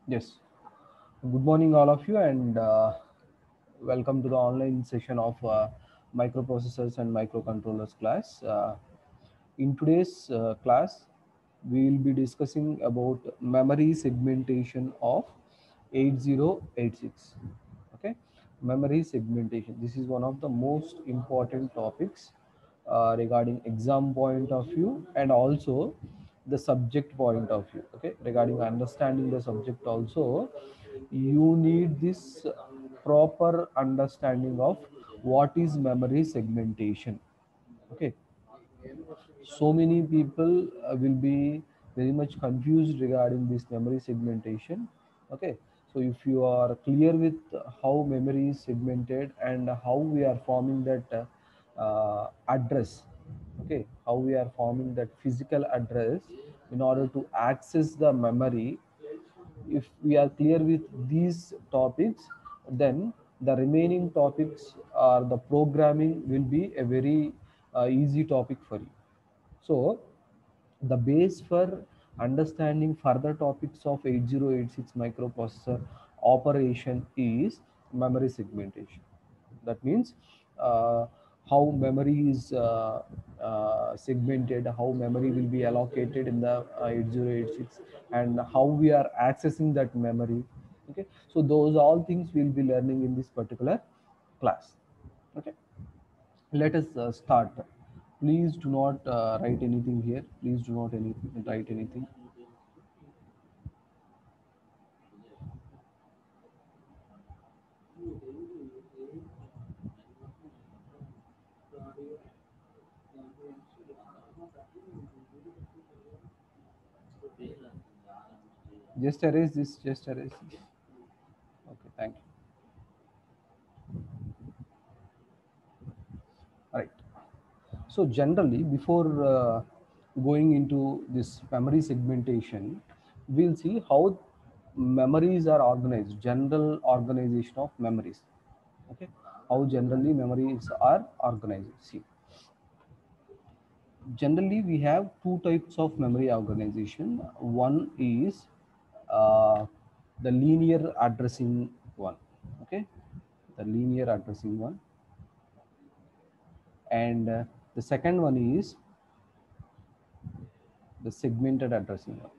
Yes. Good morning, all of you, and welcome to the online session of microprocessors and microcontrollers class. In today's class, we will be discussing about memory segmentation of 8086. Okay, memory segmentation. This is one of the most important topics regarding exam point of view and also the subject point of view. Okay, regarding understanding the subject also, you need this proper understanding of what is memory segmentation. Okay, so many people will be very much confused regarding this memory segmentation. Okay, so if you are clear with how memory is segmented and how we are forming that address, okay, how we are forming that physical address in order to access the memory, if we are clear with these topics, then the remaining topics or the programming will be a very easy topic for you. So the base for understanding further topics of 8086 microprocessor operation is memory segmentation. That means uh, how memory is segmented, how memory will be allocated in the 8086, and how we are accessing that memory. Okay, so those all things we'll be learning in this particular class. Okay, let us start. Please do not write anything here. Please do not write anything. Just erase this. Just erase this. Okay, thank you. All right. So generally, before going into this memory segmentation, we'll see how memories are organized. General organization of memories. Okay, how generally memories are organized. See, generally we have two types of memory organization. One is uh, the linear addressing one. Okay, the linear addressing one, and the second one is the segmented addressing one.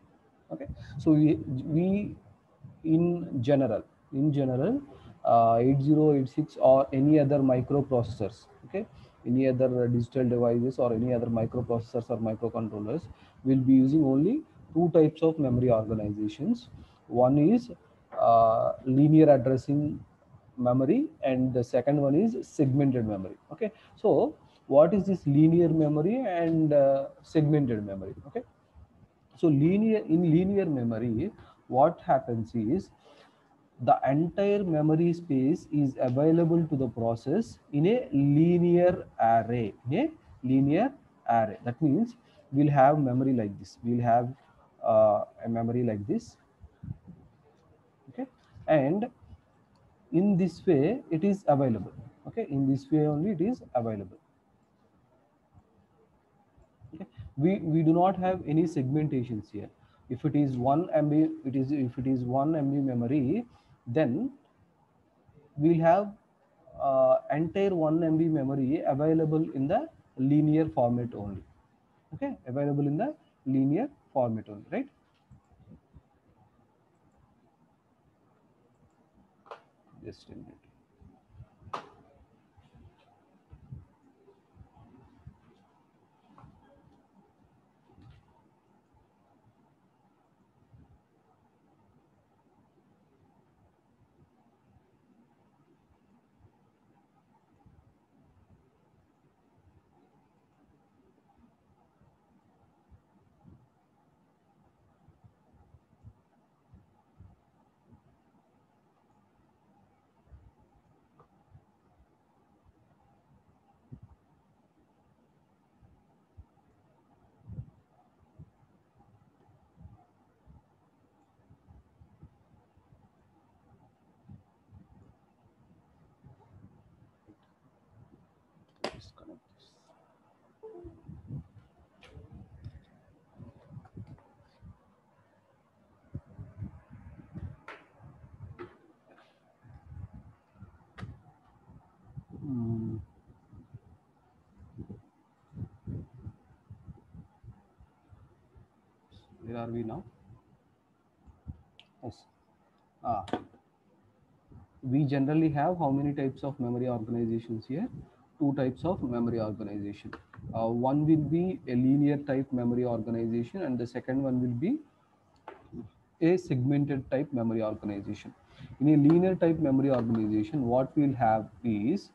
Okay, so we in general 8086 or any other microprocessors, okay, any other digital devices or any other microprocessors or microcontrollers will be using only two types of memory organizations. One is linear addressing memory and the second one is segmented memory. Okay, so what is this linear memory and segmented memory? Okay, so linear memory, what happens is the entire memory space is available to the process in a linear array. In a linear array, that means we'll have memory like this. We'll have a memory like this. Okay, and in this way it is available. Okay, in this way only it is available. Okay, we do not have any segmentations here. If it is 1 MB, it is, if it is 1 MB memory, then we'll have entire 1 MB memory available in the linear format only. Okay, available in the linear format only, right? Just a minute. Where are we now? Yes. Ah, we generally have how many types of memory organizations here? Two types of memory organization. One will be a linear type memory organization, and the second one will be a segmented type memory organization. In a linear type memory organization, what we'll have is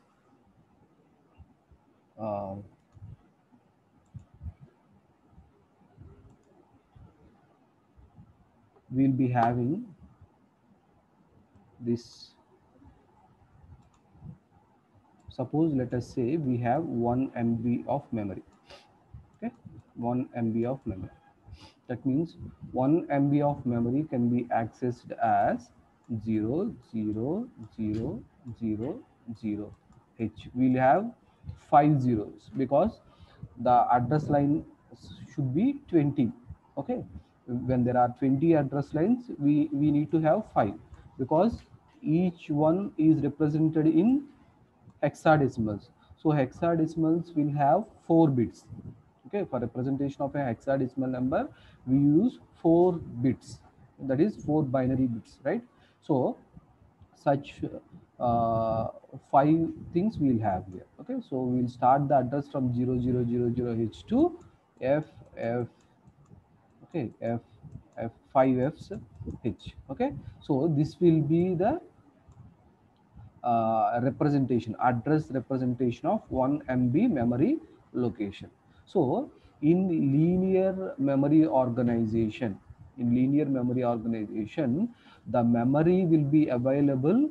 uh, we'll be having this. Suppose let us say we have 1 MB of memory. Okay, 1 MB of memory. That means 1 MB of memory can be accessed as 0, 0, 0, 0, 0 H. We'll have 5 zeros because the address line should be 20. Okay, when there are 20 address lines, we need to have 5 because each one is represented in hexadecimals. So hexadecimals will have 4 bits. Okay, for representation of a hexadecimal number, we use 4 bits. That is 4 binary bits, right? So such 5 things we'll have here. Okay, so we'll start the address from 0000H to FF. Okay, F 5Fs H. Okay, so this will be the representation, address representation of 1 MB memory location. So in linear memory organization, the memory will be available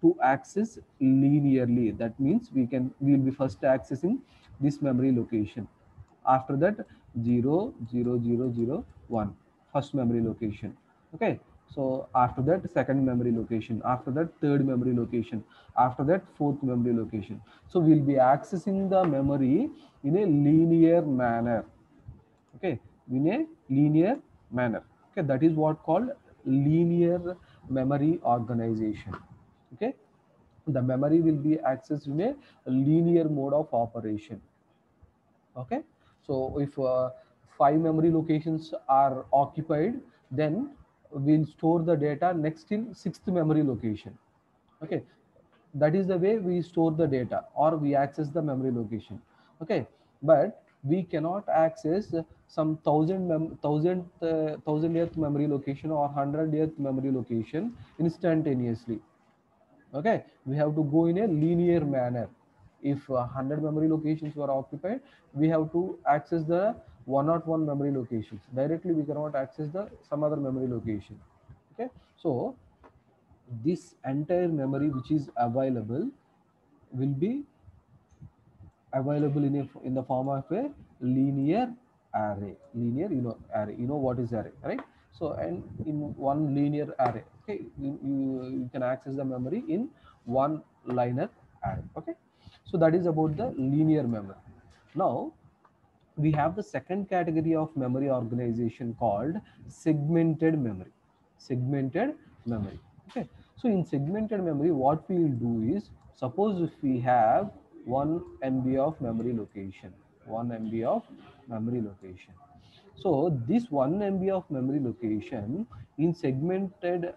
to access linearly. That means we will be first accessing this memory location. After that, 0, 0, 0, 0, 1, first memory location. Okay, so after that, second memory location. After that, third memory location. After that, fourth memory location. So we'll be accessing the memory in a linear manner. Okay, in a linear manner. Okay, that is what called linear memory organization. Okay, the memory will be accessed in a linear mode of operation. Okay, so if 5 memory locations are occupied, then we'll store the data next in sixth memory location. Okay, that is the way we store the data or we access the memory location. Okay, but we cannot access some thousandth memory location or hundredth memory location instantaneously. Okay, we have to go in a linear manner. If 100 memory locations were occupied, we have to access the 101 memory locations directly. We cannot access the some other memory location. Okay, so this entire memory which is available will be available in the form of a linear array. Linear, array, what is array, right? So and in one linear array, okay, you can access the memory in one linear array. Okay, so that is about the linear memory. Now we have the second category of memory organization called segmented memory. Segmented memory. Okay, so in segmented memory, what we will do is, suppose if we have 1 MB of memory location, 1 MB of memory location. So this 1 MB of memory location in segmented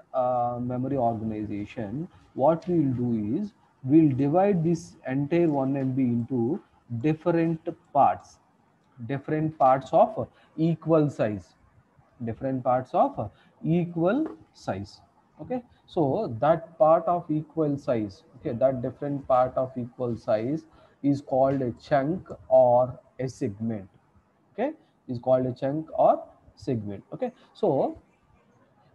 memory organization, what we will do is we'll divide this entire 1 MB into different parts, different parts of equal size, different parts of equal size. Okay, so that part of equal size, okay, that different part of equal size is called a chunk or a segment. Okay, is called a chunk or segment. Okay, so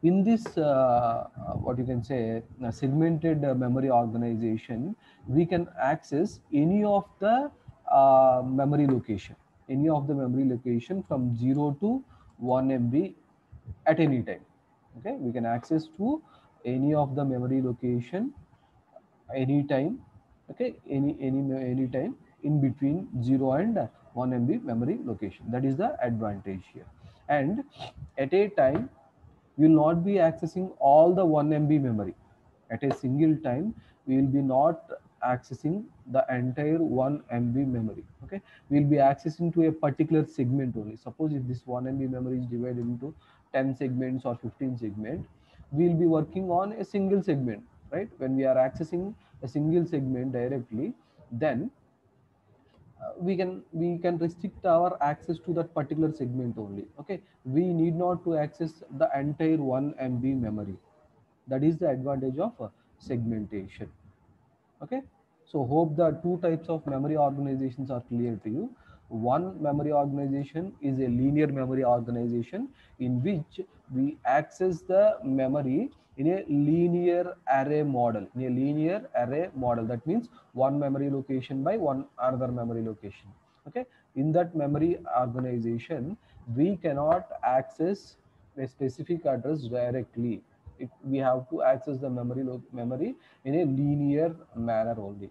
in this what you can say segmented memory organization, we can access any of the memory location, any of the memory location from 0 to 1 MB at any time. Okay, we can access to any of the memory location anytime. Okay, any time in between 0 and 1 MB memory location. That is the advantage here. And at a time, we will not be accessing all the 1 MB memory at a single time. We will be not accessing the entire 1 MB memory. Okay, we will be accessing to a particular segment only. Suppose if this 1 MB memory is divided into 10 segments or 15 segment, we'll be working on a single segment, right? When we are accessing a single segment directly, then we can restrict our access to that particular segment only. Okay, we need not to access the entire 1 MB memory. That is the advantage of segmentation. Okay, so hope the two types of memory organizations are clear to you. One memory organization is a linear memory organization in which we access the memory in a linear array model. In a linear array model, that means one memory location by one another memory location. Okay, in that memory organization we cannot access a specific address directly. We have to access the memory in a linear manner only.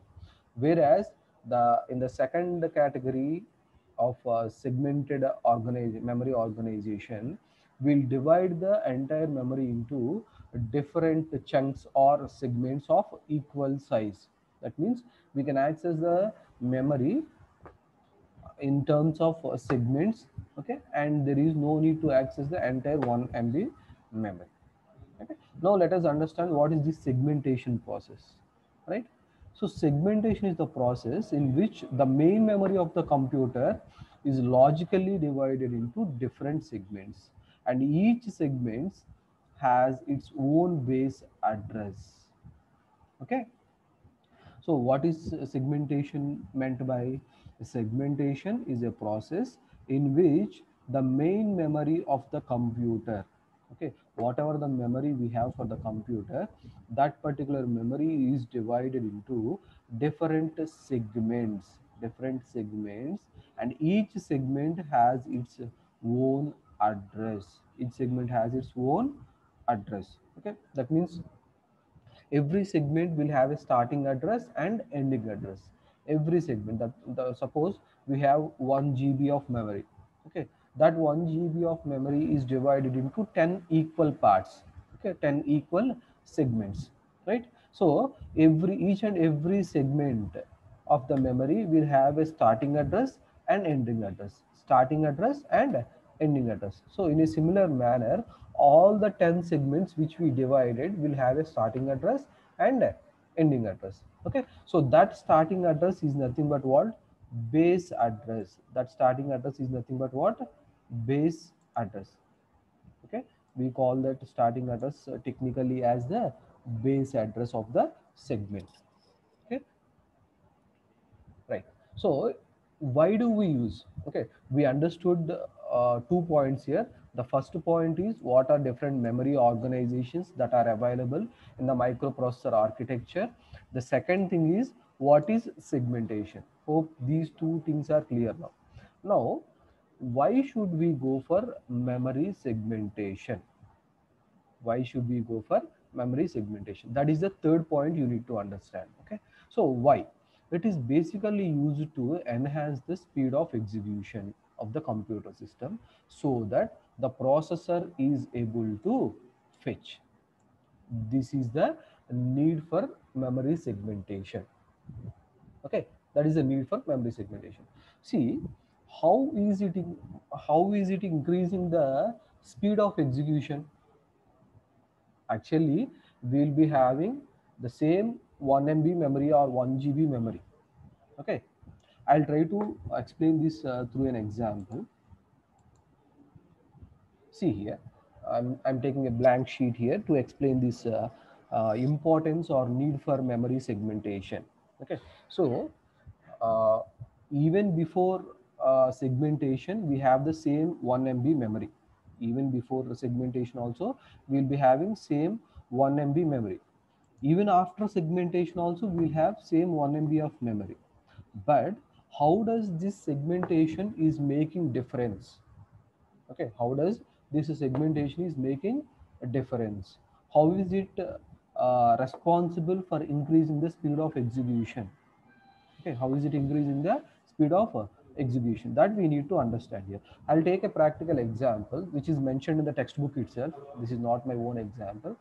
Whereas the in the second category of segmented memory organization, will divide the entire memory into different chunks or segments of equal size. That means we can access the memory in terms of segments. Okay, and there is no need to access the entire 1 MB memory. Okay, now let us understand what is the segmentation process, right? So segmentation is the process in which the main memory of the computer is logically divided into different segments, and each segment has its own base address. Okay, so what is segmentation meant by? Segmentation is a process in which the main memory of the computer, okay, whatever the memory we have for the computer, that particular memory is divided into different segments, and each segment has its own address. Each segment has its own address. Okay, that means every segment will have a starting address and ending address. Every segment, suppose we have 1 GB of memory. Okay, that 1 GB of memory is divided into 10 equal parts. Okay, 10 equal segments, right? So each and every segment of the memory will have a starting address and ending address, starting address and ending address. So in a similar manner, all the 10 segments which we divided will have a starting address and ending address. Okay, so that starting address is nothing but what? Base address. That starting address is nothing but what? Base address. Okay, we call that starting address technically as the base address of the segment. Okay, right. So why do we use? Okay, we understood 2 points here. The first point is what are different memory organizations that are available in the microprocessor architecture. The second thing is what is segmentation. Hope these two things are clear now. Now, why should we go for memory segmentation? Why should we go for memory segmentation? That is the third point you need to understand. Okay, so why? It is basically used to enhance the speed of execution of the computer system, so that the processor is able to fetch. This is the need for memory segmentation. Okay, that is the need for memory segmentation. See, how is it how is it increasing the speed of execution? Actually, we'll be having the same 1 MB memory or 1 GB memory. Okay, I'll try to explain this through an example. See here, I'm taking a blank sheet here to explain this importance or need for memory segmentation. Okay, so uh, even before segmentation, we have the same 1 MB memory. Even before the segmentation also, we'll be having same 1 MB memory. Even after segmentation also, we'll have same 1 MB of memory. But how does this segmentation is making difference? Okay, how does this segmentation is making a difference? How is it responsible for increasing the speed of execution? Okay, how is it increasing the speed of execution? That we need to understand here. I'll take a practical example which is mentioned in the textbook itself. This is not my own example.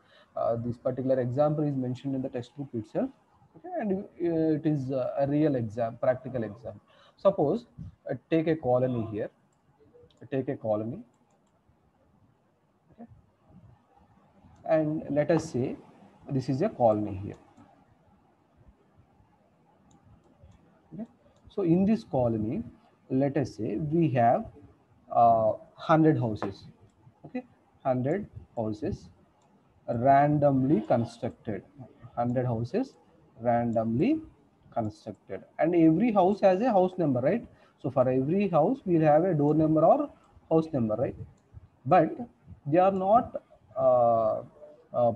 This particular example is mentioned in the textbook itself. Okay, and it is a real exam, practical exam. Suppose take a colony here. Take a colony. and let us say this is a colony here. Okay. So in this colony, let us say we have 100 houses. Okay, 100 houses randomly constructed. 100 houses randomly constructed, and every house has a house number, right? So for every house we'll have a door number or house number, right? But they are not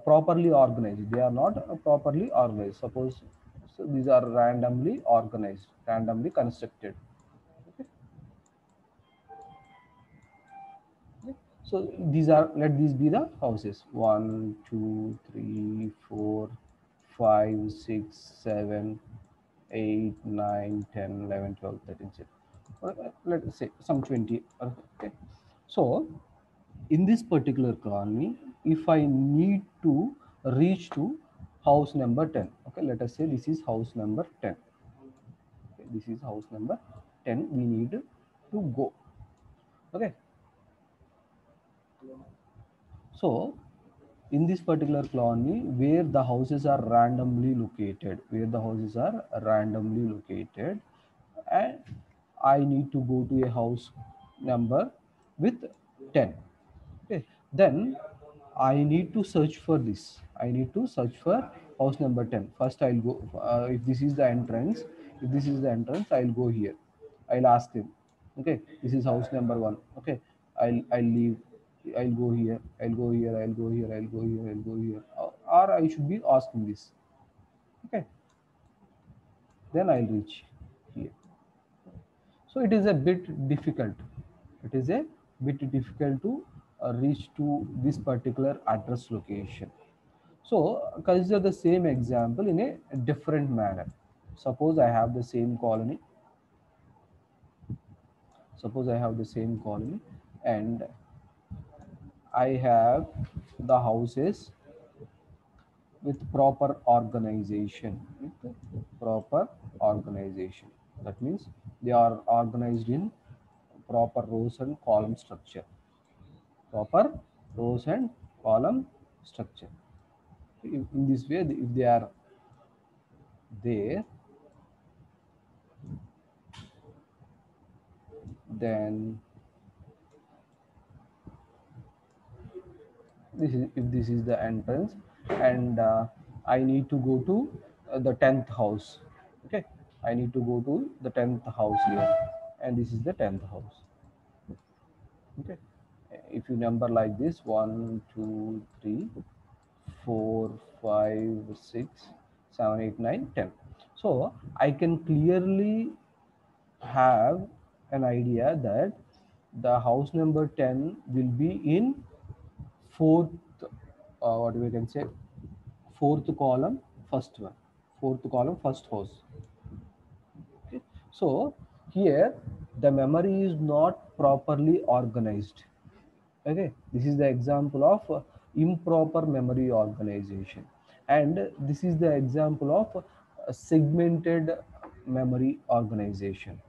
properly organized. They are not properly organized. Suppose, so these are randomly organized, randomly constructed. Okay. So these are, let these be the houses: 1, 2, 3, 4, 5, 6, 7, 8, 9, 10, 11, 12, 13, 14. Let's say some 20. Okay. So in this particular colony, if I need to reach to house number 10, okay, let us say this is house number 10. Okay, this is house number 10. We need to go. Okay. So in this particular colony, where the houses are randomly located, and I need to go to a house number with 10. Okay, then I need to search for this. I need to search for house number 10. First I'll go, if this is the entrance, I'll go here. I'll ask him, okay, this is house number 1. Okay, I'll leave. I'll go here. I'll go here. I'll go here. I'll go here. I'll go here. Or I should be asking this. Okay, then I'll reach here. So it is a bit difficult. It is a bit difficult to reach to this particular address location. So consider the same example in a different manner. Suppose I have the same colony. Suppose I have the same colony, and I have the houses with proper organization. With proper organization. That means they are organized in proper rows and column structure. Proper rows and column structure. In this way, if they are there, then this is, if this is the entrance, and I need to go to the 10th house. Okay, I need to go to the 10th house here, and this is the 10th house. Okay, if you number like this: 1, 2, 3, 4, 5, 6, 7, 8, 9, 10. So I can clearly have an idea that the house number 10 will be in fourth, what we can say, fourth column, first one, fourth column, first house. Okay. So here the memory is not properly organized. Okay, this is the example of improper memory organization, and this is the example of segmented memory organization.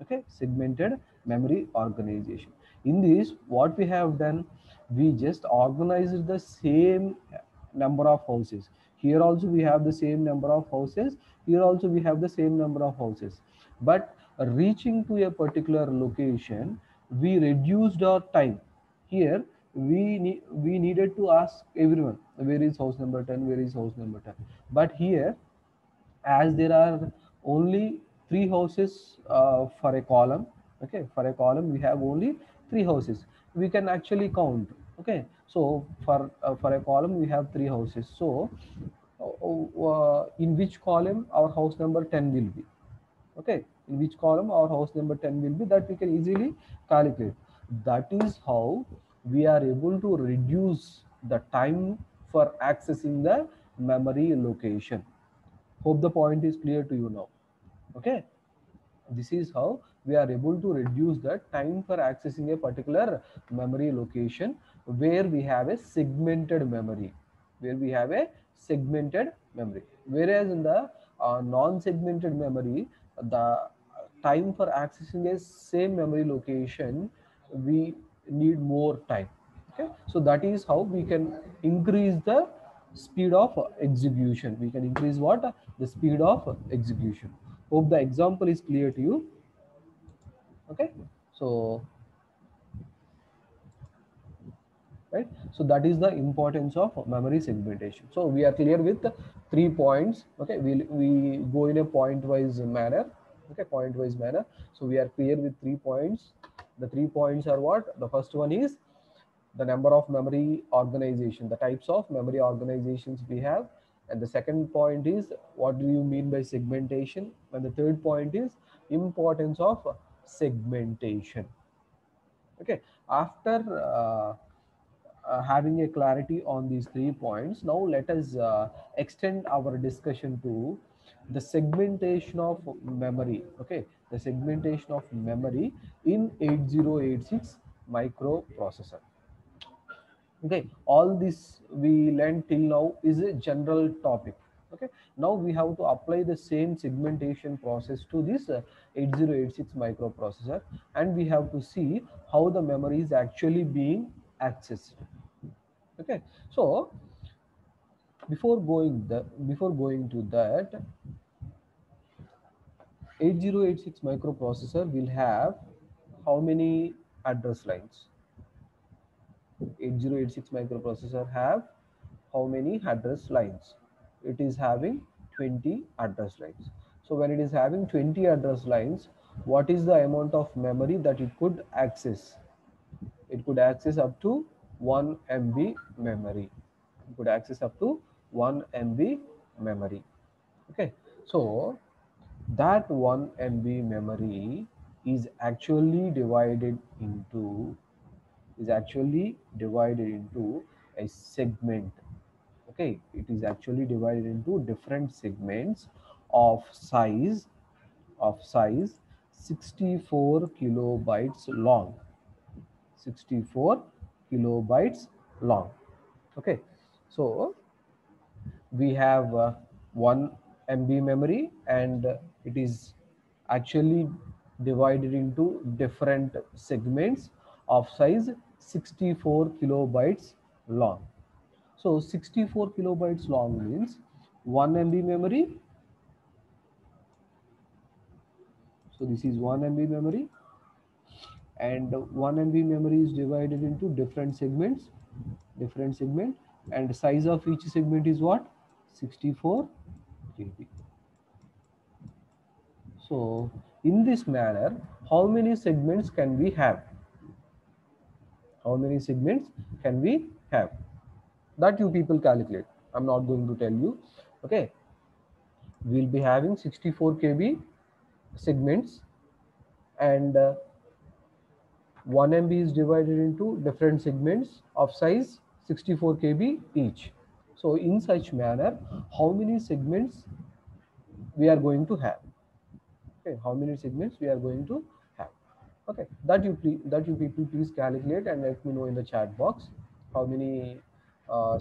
Okay, segmented memory organization. In this, what we have done, we just organized the same number of houses. Here also we have the same number of houses, here also we have the same number of houses, but reaching to a particular location, we reduced our time. Here we needed to ask everyone, where is house number 10, where is house number 10. But here, as there are only 3 houses for a column. Okay, for a column we have only 3 houses, we can actually count. Okay, so for a column we have 3 houses. So in which column our house number 10 will be? Okay, in which column our house number 10 will be, that we can easily calculate. That is how we are able to reduce the time for accessing the memory location. Hope the point is clear to you now. Okay, this is how we are able to reduce the time for accessing a particular memory location, where we have a segmented memory, whereas in the non-segmented memory, the time for accessing a same memory location, we need more time. Okay, so that is how we can increase the speed of execution. We can increase what? The speed of execution. Hope the example is clear to you. Okay, so right, so that is the importance of memory segmentation. So we are clear with 3 points. Okay, we go in a point wise manner. Okay, point wise manner. So we are clear with 3 points. The 3 points are what? The first one is the number of memory organization, the types of memory organizations we have. And the second point is what do you mean by segmentation? And the third point is importance of segmentation. Okay, after having a clarity on these 3 points, now let us extend our discussion to the segmentation of memory. Okay, the segmentation of memory in 8086 microprocessor. Okay, all this we learned till now is a general topic. Okay, now we have to apply the same segmentation process to this 8086 microprocessor, and we have to see how the memory is actually being accessed. Okay, so before going to that, 8086 microprocessor will have how many address lines? 8086 microprocessor have how many address lines? It is having 20 address lines. So when it is having 20 address lines, what is the amount of memory that it could access? It could access up to 1 MB memory. It could access up to 1 MB memory. Okay, so that 1 MB memory is actually divided into a segment. Okay, it is actually divided into different segments of size 64 kilobytes long. 64 kilobytes long. Okay, so we have 1 MB memory, and it is actually divided into different segments of size 64 kilobytes long. So 64 kilobytes long means 1 MB memory. So this is 1 MB memory, and 1 MB memory is divided into different segments, and the size of each segment is what? 64 KB. So in this manner, how many segments can we have? How many segments can we have? That you people calculate. I'm not going to tell you. Okay, we'll be having 64 KB segments, and 1 MB is divided into different segments of size 64 KB each. So in such manner, how many segments we are going to have? Okay, how many segments we are going to have? Okay, that you people please calculate and let me know in the chat box how many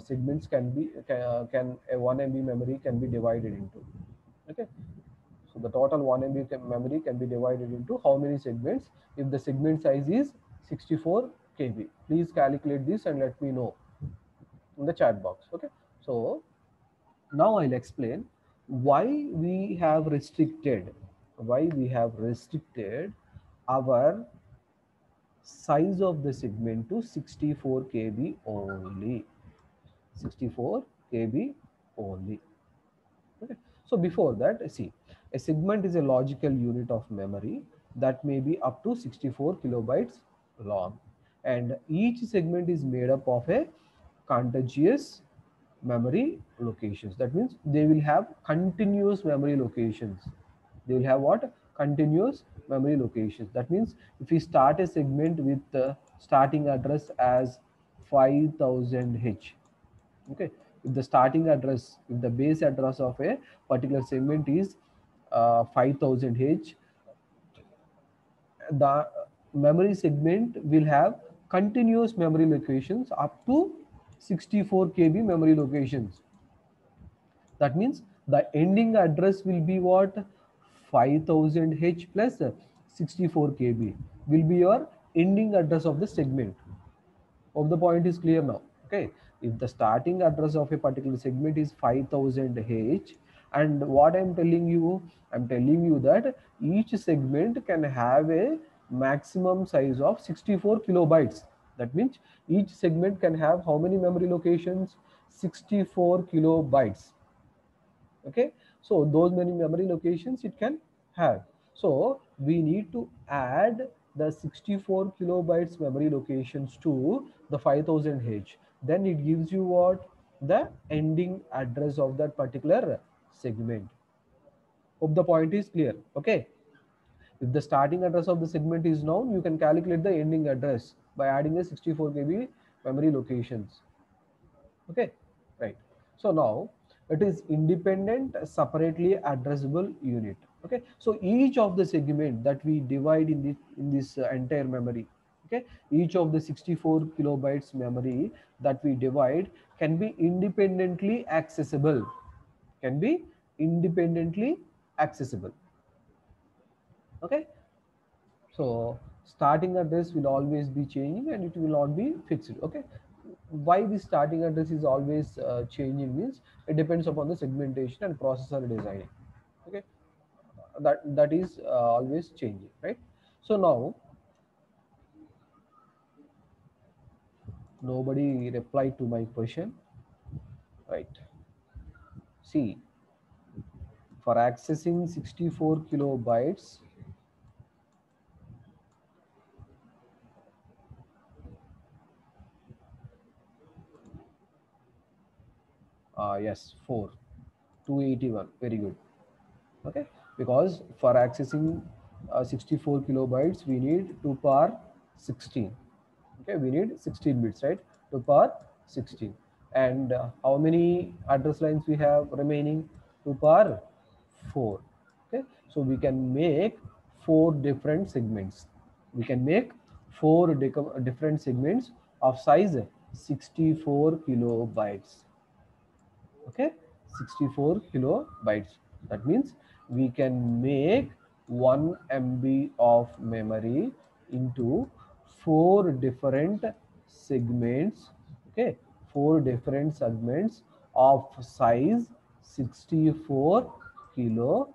segments can a 1 MB memory can be divided into. Okay, so the total 1 MB memory can be divided into how many segments if the segment size is 64 KB. Please calculate this and let me know in the chat box. Okay, so now I'll explain why we have restricted our size of the segment to 64 KB only. 64 KB only. Okay. So before that, see, a segment is a logical unit of memory that may be up to 64 kilobytes long, and each segment is made up of a contiguous memory locations. That means they will have continuous memory locations. They will have what? Continuous memory locations. That means if we start a segment with the starting address as 5000H, okay, if the starting address, if the base address of a particular segment is 5000H, the memory segment will have continuous memory locations up to 64 KB memory locations. That means the ending address will be what? 5000H plus 64 KB will be your ending address of the segment. Hope the point is clear now. Okay, if the starting address of a particular segment is 5000 H, and what I'm telling you that each segment can have a maximum size of 64 kilobytes. That means each segment can have how many memory locations? 64 kilobytes. Okay, so those many memory locations it can have. So we need to add the 64 kilobytes memory locations to the 5000 H. Then it gives you what? The ending address of that particular segment. Hope the point is clear. Okay, if the starting address of the segment is known, you can calculate the ending address by adding a 64 KB memory locations. Okay, right. So now it is independent separately addressable unit. Okay, so each of the segment that we divide in this entire memory, okay, each of the 64 kilobytes memory that we divide can be independently accessible, can be independently accessible. Okay, so starting address will always be changing and it will not be fixed. Okay, why the starting address is always changing means it depends upon the segmentation and processor designing. Okay, that is always changing, right? So now nobody replied to my question, right? See, for accessing 64 kilobytes, yes, 4 281, very good. Okay, because for accessing 64 kilobytes we need 2 power 16. Okay, we need 16 bits, right? 2 power 16. And how many address lines we have remaining? 2 power 4. Okay, so we can make 4 different segments. We can make 4 different segments of size 64 kilobytes. Okay, 64 kilobytes. That means we can make 1 MB of memory into 4 different segments. Okay, 4 different segments of size 64 kilobytes,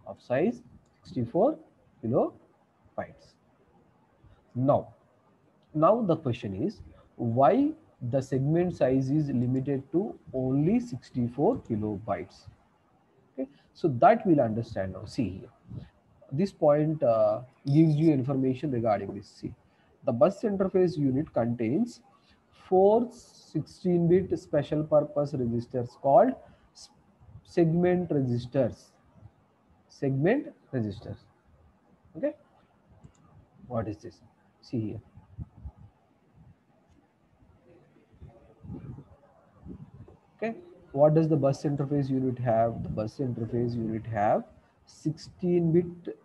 of size 64 kilobytes. Now the question is, why the segment size is limited to only 64 kilobytes? Okay, so that we'll understand now. See here, this point gives you information regarding this. See, the bus interface unit contains 4 16-bit special purpose registers called segment registers. Segment registers. Okay, what is this? See here. Okay, what does the bus interface unit have? The bus interface unit have 16-bit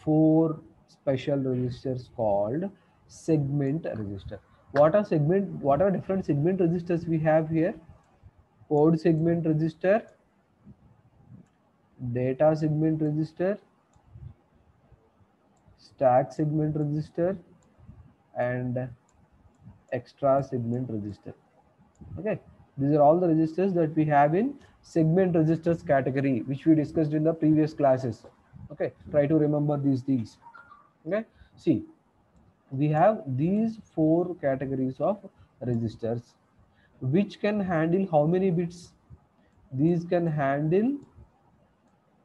4 special registers called segment register. What are different segment registers we have here? Code segment register, data segment register, stack segment register, and extra segment register. Okay, these are all the registers that we have in segment registers category, which we discussed in the previous classes. Okay, try to remember these things. Okay, see, we have these 4 categories of registers which can handle how many bits? These can handle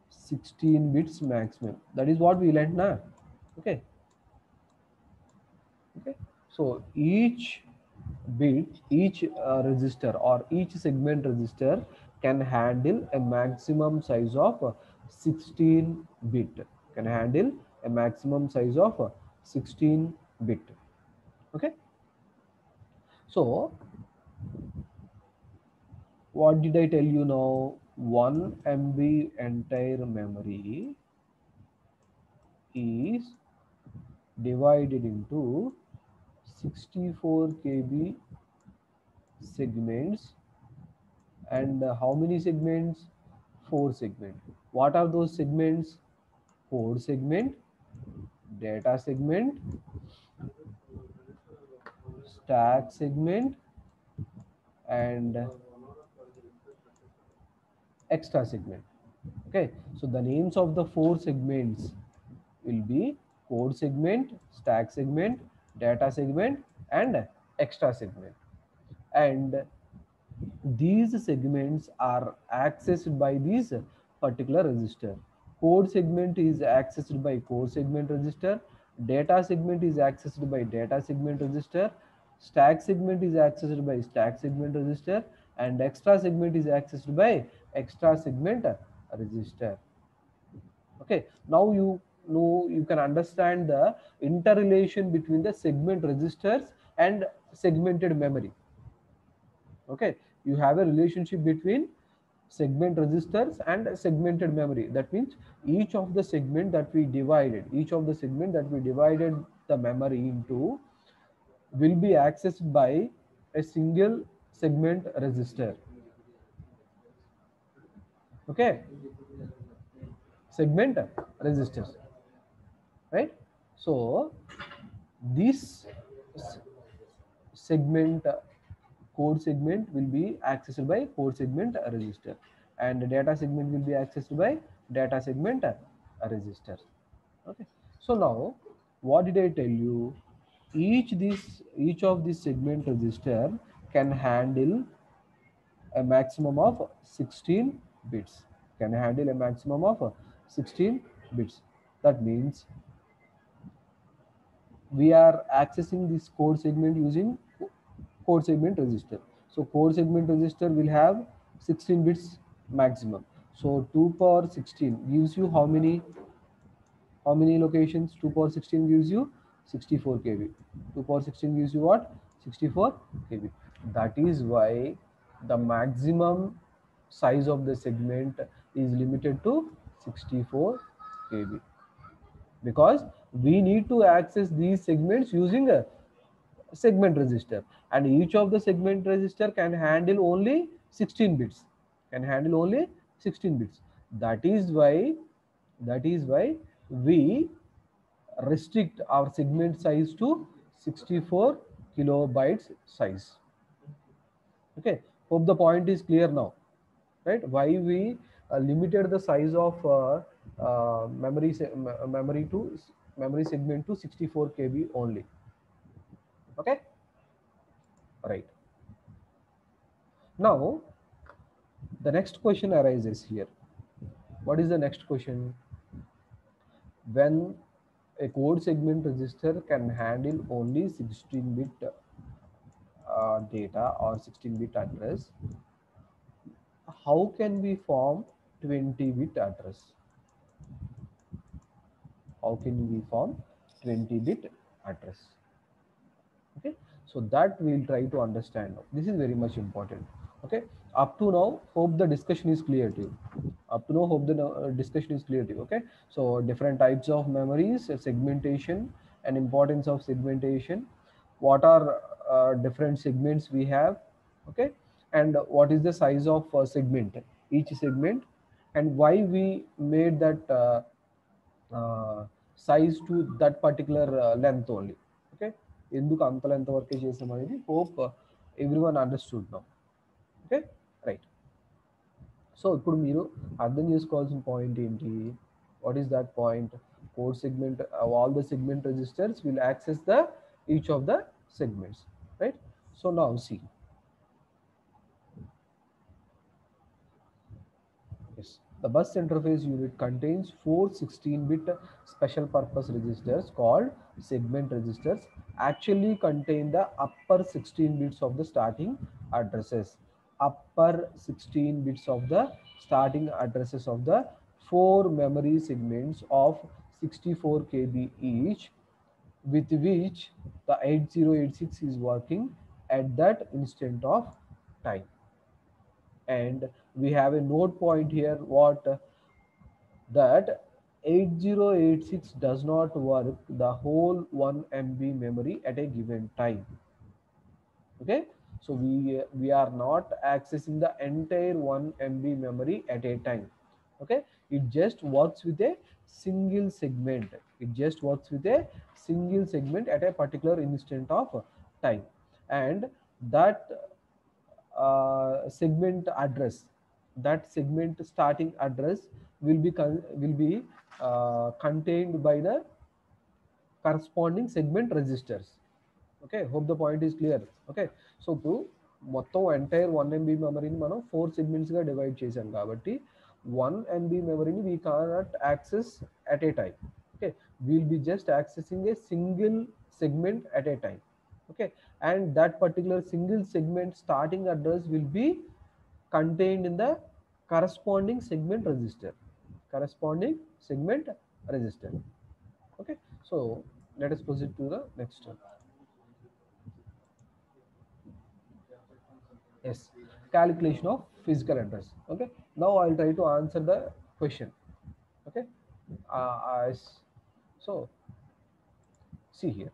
16 bits maximum. That is what we learned now. Okay, okay, so each bit, each register or each segment register can handle a maximum size of 16 bit, can handle a maximum size of 16 bit. Okay, so what did I tell you now? 1 MB entire memory is divided into 64 KB segments. And how many segments? 4 segments. What are those segments? Code segment, data segment, stack segment and extra segment. Okay, so the names of the four segments will be code segment, stack segment, data segment, and extra segment. And these segments are accessed by these particular register. Code segment is accessed by code segment register, data segment is accessed by data segment register, stack segment is accessed by stack segment register, and extra segment is accessed by extra segment register. Okay, now you know, you can understand the interrelation between the segment registers and segmented memory. Okay, you have a relationship between segment registers and segmented memory. That means each of the segment that we divided, the memory into will be accessed by a single segment register. Okay, segment registers, right? So this segment code segment will be accessed by code segment register, and data segment will be accessed by data segment register. Okay, so now what did I tell you? Each of these segment register can handle a maximum of 16 bits, can handle a maximum of 16 bits. That means we are accessing this code segment using code segment register. So code segment register will have 16 bits maximum. So 2 power 16 gives you how many locations? 2 power 16 gives you 64 kb. 2 power 16 gives you what? 64 kb. That is why the maximum size of the segment is limited to 64 kb, because we need to access these segments using a segment register, and each of the segment register can handle only 16 bits, that is why we restrict our segment size to 64 kilobytes size. Okay, hope the point is clear now, right? Why we limited the size of memory segment to 64 kb only. Okay, right. Now the next question arises here. What is the next question? When a code segment register can handle only 16-bit data or 16-bit address, how can we form 20-bit address? How can we form 20-bit address? Okay, so that we'll try to understand now. This is very much important. Okay, up to now hope the discussion is clear to you. Discussion is clear to you. Okay, so different types of memories, segmentation and importance of segmentation, what are different segments we have. Okay, and what is the size of segment, each segment, and why we made that size to that particular length only. Okay, ఎందుకు అంత length వరకే చేసాం అనేది hope everyone understood now. Okay, right. So ఇప్పుడు మీరు అర్థం చేసుకోవాల్సిన point ఏంటి? What is that point? Code segment, all the segment registers will access the each of the segments, right? So now see, yes, the bus interface unit contains 4 16-bit special purpose registers called segment registers, actually contain the upper 16 bits of the starting addresses. Upper 16 bits of the starting addresses of the 4 memory segments of 64 kb each, with which the 8086 is working at that instant of time. And we have a note point here, what that 8086 does not work the whole 1 MB memory at a given time. Okay, so we are not accessing the entire 1 MB memory at a time. Okay, it just works with a single segment, at a particular instant of time. and that segment address, that segment starting address will be contained by the corresponding segment registers. Okay, hope the point is clear. Okay, so ఇప్పుడు మొత్తం entire 1 MB మెమరీని మనం 4 సెగ్మెంట్స్గా divide చేసాం కాబట్టి 1 MB మెమరీని we cannot access at a time. Okay, we'll be just accessing a single segment at a time. Okay, and that particular single segment starting address will be contained in the corresponding segment register. Corresponding segment register. Okay, so let us proceed to the next one. Yes, calculation of physical address. Okay, now I'll try to answer the question. Okay, as so see here,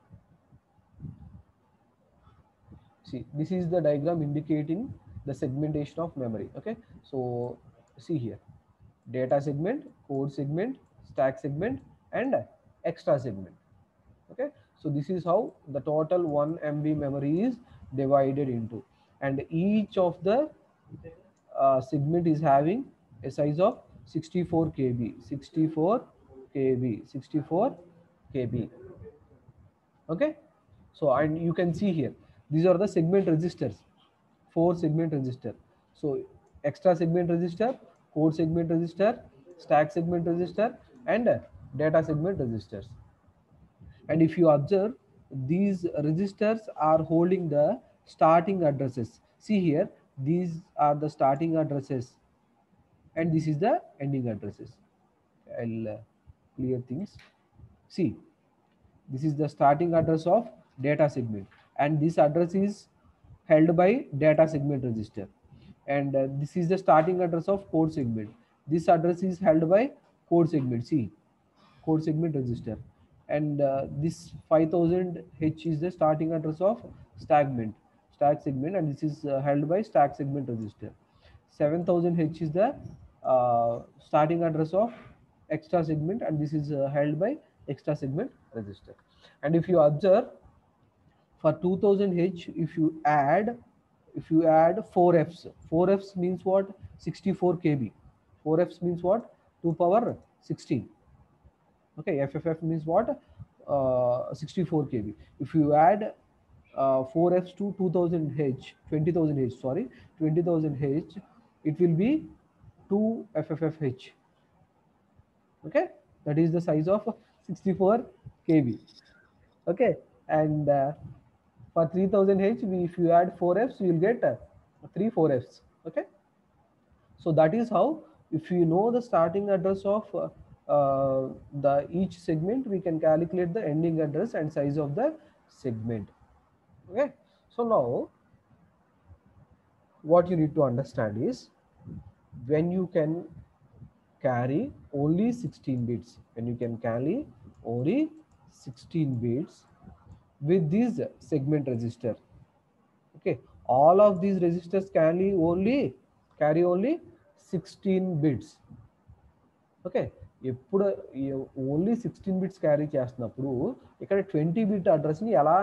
see this is the diagram indicating the segmentation of memory. Okay, so see here, data segment, code segment, stack segment, and extra segment. Okay, so this is how the total 1 MB memory is divided into, and each of the segment is having a size of 64 KB, 64 KB, 64 KB. Okay, so and you can see here these are the segment registers, 4 segment register. So extra segment register, code segment register, stack segment register, and data segment registers. And if you observe, these registers are holding the starting addresses. See here, these are the starting addresses and this is the ending addresses. I'll clear things. See, this is the starting address of data segment and this address is held by data segment register, and this is the starting address of code segment. This address is held by code segment. See, code segment register, and this 5000 H is the starting address of stack segment, and this is held by stack segment register. 7000 H is the starting address of extra segment, and this is held by extra segment register. And if you observe, for 2000 H, if you add 4 Fs, 4 Fs means what? 64 KB. 4 Fs means what? 2 power 16. Okay, FFF means what? 64 KB. If you add 4 Fs to 2000 H, 20,000 H, sorry, 20,000 H, it will be 2 FFFH. Okay, that is the size of 64 KB. Okay, and for 3000 H, if you add 4 Fs, you will get 3 4 Fs. Okay, so that is how, if you know the starting address of the each segment, we can calculate the ending address and size of the segment. Okay, so now what you need to understand is, when you can carry only 16 bits, when you can carry only 16 bits with this segment register. Okay, all of these registers carry only 16 bits. Okay, ఎప్పుడు only 16 bits carry చేస్తున్నప్పుడు ఇక్కడ 20 bit అడ్రస్ని ఎలా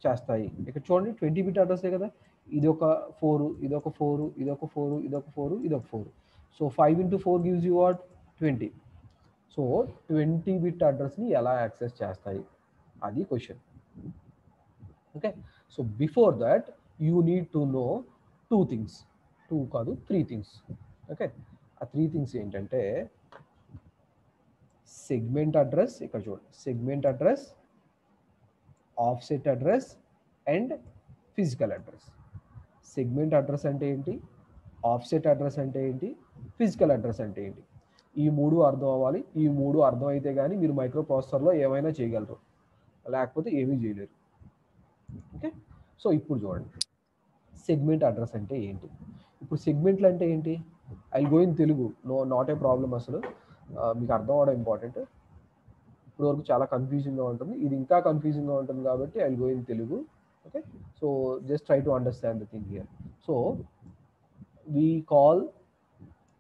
చేస్తాయి? ఇక్కడ చూడండి, 20 bit అడ్రస్సే కదా, ఇది ఒక 4, ఇది ఒక 4, ఇది ఒక 4, ఇది ఒక 4, ఇది ఒక 4. So 5 into 4 gives you what? 20. So 20 bit అడ్రస్ని ఎలా యాక్సెస్ చేస్తాయి, అది question. Okay, so before that you need to know 2 things, 2 కాదు 3 థింగ్స్. ఓకే, ఆ 3 థింగ్స్ ఏంటంటే, సెగ్మెంట్ అడ్రస్, ఇక్కడ చూడండి, segment address, offset address and physical address. Segment address అంటే ఏంటి, ఆఫ్సెట్ అడ్రస్ అంటే ఏంటి, ఫిజికల్ అడ్రస్ అంటే ఏంటి, ఈ 3 అర్థం అవ్వాలి. ఈ 3 అర్థం అయితే కానీ మీరు మైక్రో ప్రాసెసర్లో ఏమైనా చేయగలరు, లేకపోతే ఏమీ చేయలేరు. ఓకే, సో ఇప్పుడు చూడండి, సెగ్మెంట్ అడ్రస్ అంటే ఏంటి. ఇప్పుడు సెగ్మెంట్లు అంటే ఏంటి, I go in Telugu, not a problem. అసలు మీకు అర్థం అవడం ఇంపార్టెంట్. ఇప్పుడు వరకు చాలా కన్ఫ్యూజింగ్గా ఉంటుంది, ఇది ఇంకా కన్ఫ్యూజింగ్గా ఉంటుంది కాబట్టి I go in Telugu. Okay, so just try to understand the thing here. So we call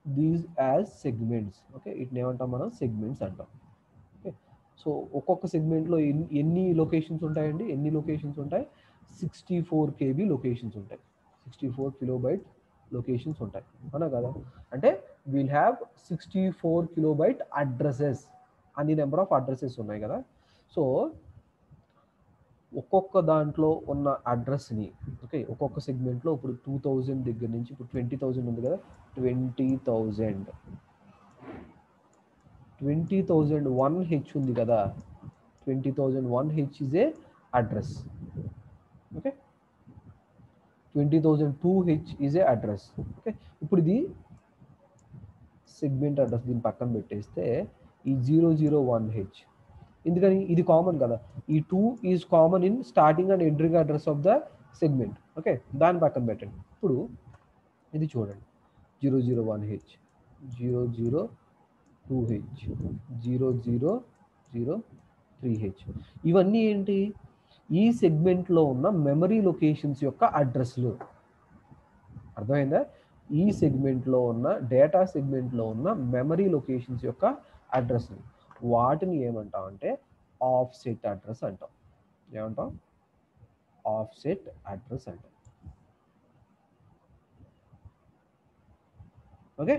these as segments. Okay, వీటిని ఏమంటాం మనం? సెగ్మెంట్స్ అంటాం. ఓకే, సో ఒక్కొక్క సెగ్మెంట్లో ఎన్ని లొకేషన్స్ ఉంటాయండి? ఎన్ని లొకేషన్స్ ఉంటాయి? 64 KB లొకేషన్స్ ఉంటాయి, 64 కిలోబైట్ లొకేషన్స్ ఉంటాయి, అవునా కదా? అంటే విల్ హ్యావ్ 64 కిలోబైట్ అడ్రసెస్, అన్ని నెంబర్ ఆఫ్ అడ్రసెస్ ఉన్నాయి కదా. సో ఒక్కొక్క దాంట్లో ఉన్న అడ్రస్ని, ఓకే, ఒక్కొక్క సెగ్మెంట్లో ఇప్పుడు 2000 దగ్గర నుంచి ఇప్పుడు 20,000 ఉంది కదా, 20,000 1H ఉంది కదా, 20,000 1H is a address, okay, 20,000 2H is a address, okay. ఇప్పుడు ఇది సెగ్మెంట్ అడ్రస్, దీన్ని పక్కన పెట్టేస్తే ఈ 001H, ఎందుకని ఇది కామన్ కదా, ఈ 2 is common in starting and entering address of the segment, okay, దాన్ని పక్కన పెట్టండి. ఇప్పుడు ఇది చూడండి, 001H, 002H, 0003H, ఇవన్నీ ఏంటి, ఈ సెగ్మెంట్లో ఉన్న మెమరీ లొకేషన్స్ యొక్క అడ్రస్లు. అర్థమైందా? ఈ సెగ్మెంట్లో ఉన్న డేటా సెగ్మెంట్లో ఉన్న మెమరీ లొకేషన్స్ యొక్క అడ్రస్ని, వాటిని ఏమంటాం అంటే ఆఫ్సెట్ అడ్రస్ అంటాం. ఏమంటాం? ఆఫ్సెట్ అడ్రస్ అంటాం. ఓకే,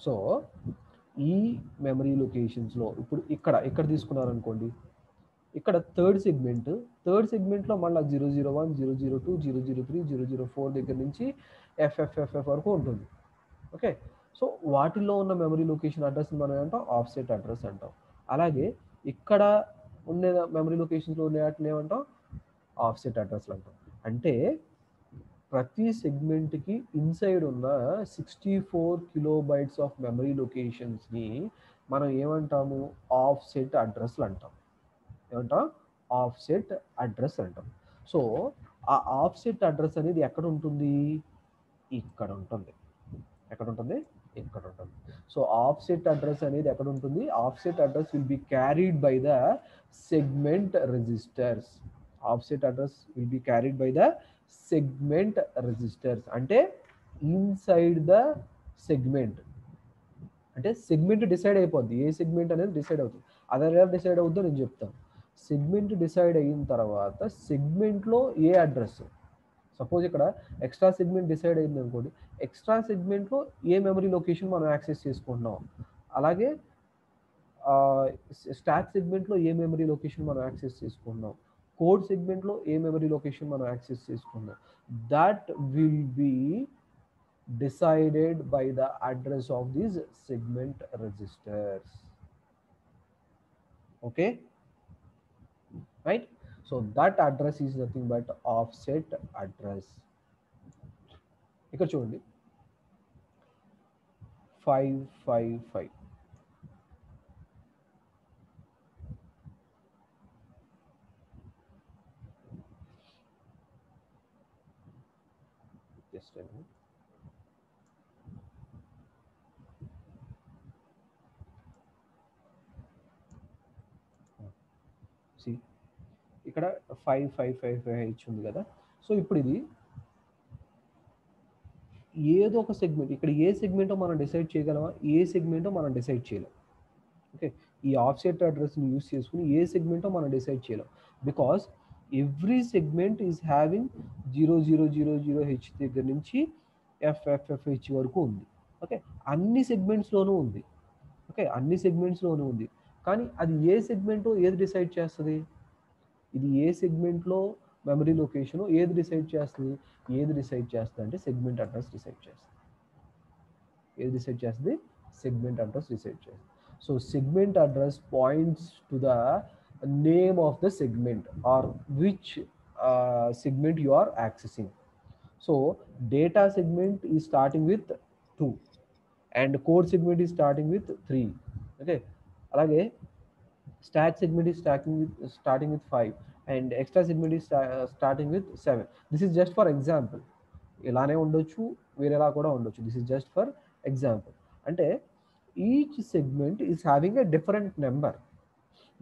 సో ఈ మెమరీ లొకేషన్స్లో ఇప్పుడు ఇక్కడ తీసుకున్నారనుకోండి, ఇక్కడ థర్డ్ సెగ్మెంట్లో మళ్ళీ 001, 002, 003, 004 దగ్గర నుంచి FFFF వరకు ఉంటుంది, ఓకే. సో వాటిల్లో ఉన్న మెమరీ లొకేషన్ అడ్రస్ని మనం ఏమంటాం, ఆఫ్సెట్ అడ్రస్ అంటాం. అలాగే ఇక్కడ ఉండే మెమరీ లొకేషన్స్లో ఉండే వాటిని ఏమంటాం, ఆఫ్సెట్ అడ్రస్లు అంటాం. అంటే ప్రతి సెగ్మెంట్కి ఇన్సైడ్ ఉన్న 64 కిలోబైట్స్ ఆఫ్ మెమరీ లొకేషన్స్ని మనం ఏమంటాము, ఆఫ్సెట్ అడ్రస్లు అంటాం. ఏమంటాం? ఆఫ్సెట్ అడ్రస్ అంటాం. సో ఆ ఆఫ్సెట్ అడ్రస్ అనేది ఎక్కడ ఉంటుంది, ఇక్కడ ఉంటుంది. ఎక్కడ ఉంటుంది, ఇక్కడ ఉంటుంది. సో ఆఫ్సెట్ అడ్రస్ అనేది ఎక్కడ ఉంటుంది, offset address will be carried by the segment registers. Offset address will be carried by the segment registers. అంటే ఇన్సైడ్ ద సెగ్మెంట్, అంటే సెగ్మెంట్ డిసైడ్ అయిపోద్ది, ఏ సెగ్మెంట్ అనేది డిసైడ్ అవుతుంది. అదే ఎలా డిసైడ్ అవుతుందో నేను చెప్తాను. సెగ్మెంట్ డిసైడ్ అయిన తర్వాత సెగ్మెంట్లో ఏ అడ్రస్, సపోజ్ ఇక్కడ ఎక్స్ట్రా సెగ్మెంట్ డిసైడ్ అయింది అనుకోండి, ఎక్స్ట్రా సెగ్మెంట్లో ఏ మెమరీ లొకేషన్ మనం యాక్సెస్ చేసుకుంటున్నాం, అలాగే స్టాక్ సెగ్మెంట్లో ఏ మెమరీ లొకేషన్ మనం యాక్సెస్ చేసుకుంటున్నాం, కోడ్ సెగ్మెంట్లో ఏ మెమరీ లొకేషన్ మనం యాక్సెస్ చేసుకుంటున్నాం, that will be decided by the address of these segment registers. Okay, right? So that address is nothing but offset address. ఇక్కడ చూడండి 555, just a minute. See, ఇక్కడ 5555H ఉంది కదా. సో ఇప్పుడు ఇది ఏదో ఒక సెగ్మెంట్, ఇక్కడ ఏ సెగ్మెంటో మనం డిసైడ్ చేయగలమా, ఏ సెగ్మెంటో మనం డిసైడ్ చేయలేం. ఓకే, ఈ ఆఫ్సెట్ అడ్రస్ని యూస్ చేసుకుని ఏ సెగ్మెంటో మనం డిసైడ్ చేయలేం, because every segment is having 0000H దగ్గర నుంచి FFFH వరకు ఉంది. ఓకే, అన్ని సెగ్మెంట్స్లోనూ ఉంది. ఓకే, అన్ని సెగ్మెంట్స్లోనూ ఉంది, కానీ అది ఏ సెగ్మెంటో ఏది డిసైడ్ చేస్తుంది, ఇది ఏ సెగ్మెంట్లో మెమరీ లొకేషన్ ఏది డిసైడ్ చేస్తుంది, అంటే సెగ్మెంట్ అడ్రస్ డిసైడ్ చేస్తుంది. ఏది డిసైడ్ చేస్తుంది, సెగ్మెంట్ అడ్రస్ డిసైడ్ చేస్తుంది. So segment address points to the name of the segment or which segment you are accessing. So data segment is starting with 2 and code segment is starting with 3. Okay, alage stack segment is starting with 5 and extra segment is starting with 7. This is just for example. ఇలానే ఉండొచ్చు, వేరేలా కూడా ఉండొచ్చు. This is just for example. అంటే each segment is having a different number.